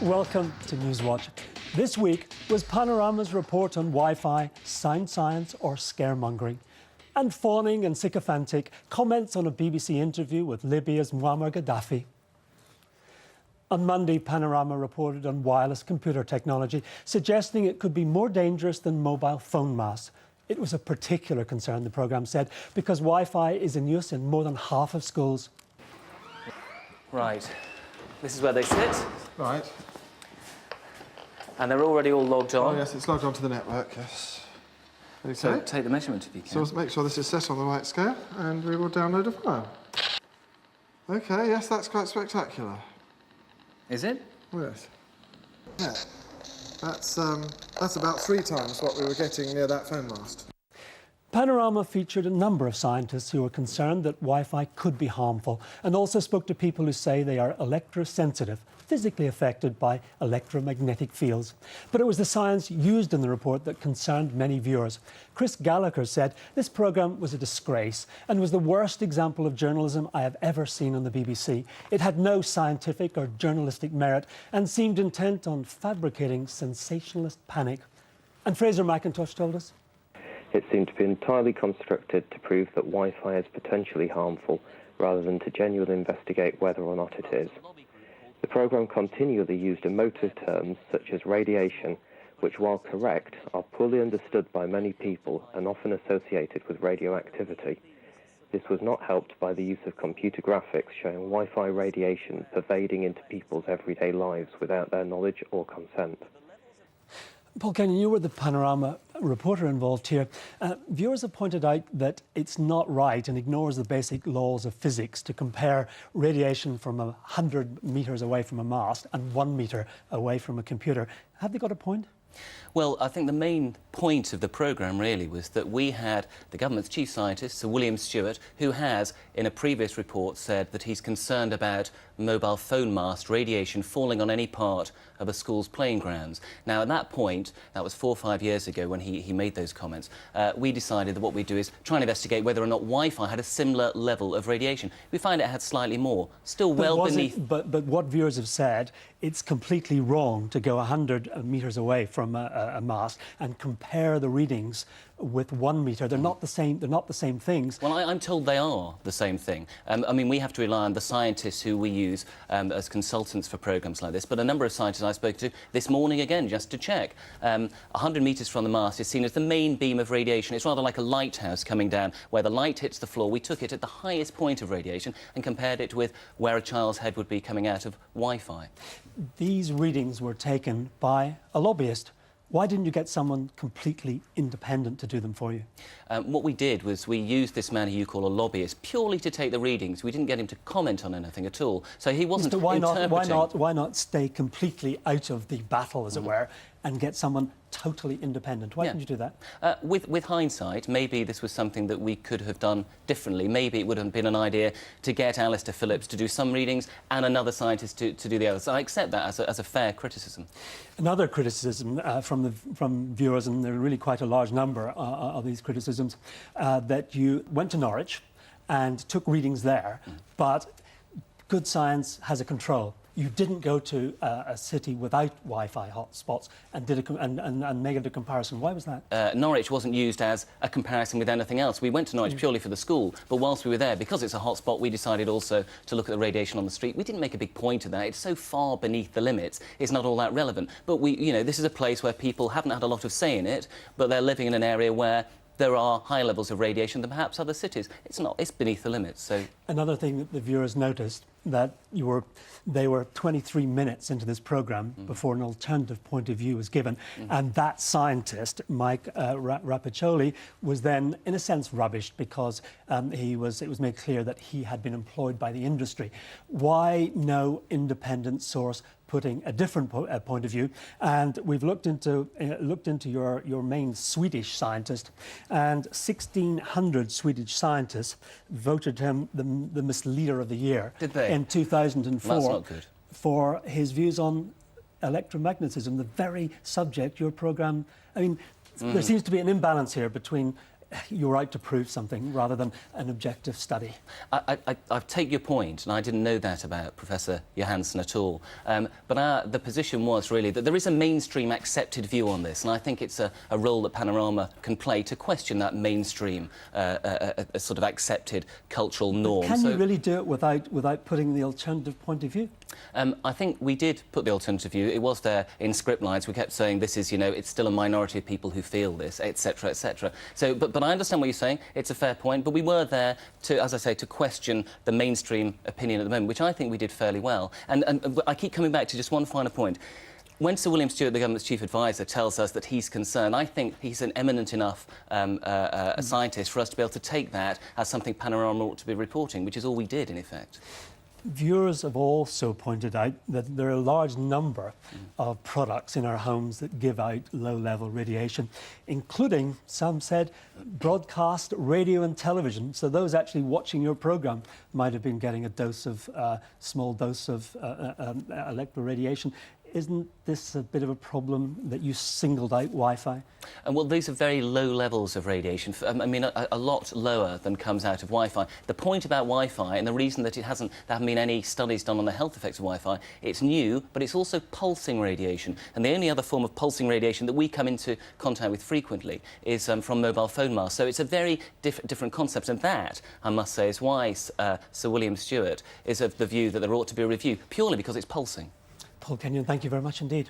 Welcome to Newswatch. This week was Panorama's report on Wi-Fi, sound science or scaremongering, and fawning and sycophantic comments on a BBC interview with Libya's Muammar Gaddafi. On Monday, Panorama reported on wireless computer technology, suggesting it could be more dangerous than mobile phone masts. It was a particular concern, the programme said, because Wi-Fi is in use in more than half of schools. Right. This is where they sit. Right. And they're already all logged on. Oh, yes, it's logged onto the network, yes. Okay. So take the measurement if you can. So let's make sure this is set on the right scale, and we will download a file. OK, yes, that's quite spectacular. Is it? Oh, yes. Yeah. That's about 3 times what we were getting near that phone mast. Panorama featured a number of scientists who were concerned that Wi-Fi could be harmful, and also spoke to people who say they are electrosensitive, physically affected by electromagnetic fields. But it was the science used in the report that concerned many viewers. Chris Gallagher said this programme was a disgrace and was the worst example of journalism I have ever seen on the BBC. It had no scientific or journalistic merit and seemed intent on fabricating sensationalist panic. And Fraser McIntosh told us. It seemed to be entirely constructed to prove that Wi-Fi is potentially harmful, rather than to genuinely investigate whether or not it is. The programme continually used emotive terms such as radiation, which, while correct, are poorly understood by many people and often associated with radioactivity. This was not helped by the use of computer graphics showing Wi-Fi radiation pervading into people's everyday lives without their knowledge or consent. Paul Kenyon, you were the Panorama reporter involved here. Viewers have pointed out that it's not right and ignores the basic laws of physics to compare radiation from 100 metres away from a mast and 1 metre away from a computer. Have they got a point? Well, I think the main point of the programme really was that we had the government's chief scientist, Sir William Stewart, who has, in a previous report, said that he's concerned about mobile phone mast radiation falling on any part of a school's playing grounds. Now, at that point, that was 4 or 5 years ago when he made those comments, we decided that what we'd do is try and investigate whether or not Wi-Fi had a similar level of radiation. We find it had slightly more, still well beneath... But what viewers have said, it's completely wrong to go 100 metres away from a mast and compare the readings with 1 metre. They're not the same. They're not the same things. Well, I'm told they are the same thing. I mean, we have to rely on the scientists who we use as consultants for programmes like this. But a number of scientists I spoke to this morning, again, just to check, 100 metres from the mast is seen as the main beam of radiation. It's rather like a lighthouse coming down where the light hits the floor. We took it at the highest point of radiation and compared it with where a child's head would be coming out of Wi-Fi. These readings were taken by a lobbyist. Why didn't you get someone completely independent to do them for you? What we did was we used this man who you call a lobbyist purely to take the readings. We didn't get him to comment on anything at all. So he wasn't interpreting... Why not stay completely out of the battle, as it were, and get someone totally independent? Why didn't you do that? With hindsight, maybe this was something that we could have done differently. Maybe it would have been an idea to get Alistair Phillips to do some readings and another scientist to do the others. I accept that as a fair criticism. Another criticism from viewers, and there are really quite a large number of these criticisms, that you went to Norwich and took readings there, but good science has a control. You didn't go to a city without Wi-Fi hotspots and made it a comparison. Why was that? Norwich wasn't used as a comparison with anything else. We went to Norwich purely for the school, but whilst we were there, because it's a hotspot, we decided also to look at the radiation on the street. We didn't make a big point of that. It's so far beneath the limits, it's not all that relevant. But this is a place where people haven't had a lot of say in it, but they're living in an area where there are higher levels of radiation than perhaps other cities. It's beneath the limits, so... Another thing that the viewers noticed, that they were 23 minutes into this programme before an alternative point of view was given, and that scientist, Mike Rapiccioli, was then, in a sense, rubbished because it was made clear that he had been employed by the industry. Why no independent source putting a different point of view? And we've looked into your main Swedish scientist, and 1,600 Swedish scientists voted him the misleader of the year. Did they? In 2004. That's not good. For his views on electromagnetism, the very subject your programme... I mean, there seems to be an imbalance here between you're out to prove something rather than an objective study. I take your point, and I didn't know that about Professor Johansen at all. But the position was really that there is a mainstream accepted view on this, and I think it's a role that Panorama can play to question that mainstream a sort of accepted cultural norm. Can you really do it without putting the alternative point of view? I think we did put the alternative view. It was there in script lines. We kept saying this is, you know, it's still a minority of people who feel this, etc., etc. So, but I understand what you're saying. It's a fair point. But we were there to, as I say, to question the mainstream opinion at the moment, which I think we did fairly well. And I keep coming back to just one final point. When Sir William Stewart, the government's chief advisor, tells us that he's concerned, I think he's an eminent enough a scientist for us to be able to take that as something Panorama ought to be reporting, which is all we did, in effect. Viewers have also pointed out that there are a large number of products in our homes that give out low-level radiation, including, some said, broadcast radio and television. So those actually watching your programme might have been getting a small dose of electroradiation. Isn't this a bit of a problem that you singled out Wi-Fi? Well, these are very low levels of radiation. I mean, a lot lower than comes out of Wi-Fi. The point about Wi-Fi, and the reason that there haven't been any studies done on the health effects of Wi-Fi, it's new, but it's also pulsing radiation. And the only other form of pulsing radiation that we come into contact with frequently is from mobile phone masts. So it's a very different concept. And that, I must say, is why Sir William Stewart is of the view that there ought to be a review, purely because it's pulsing. Paul Kenyon, thank you very much indeed.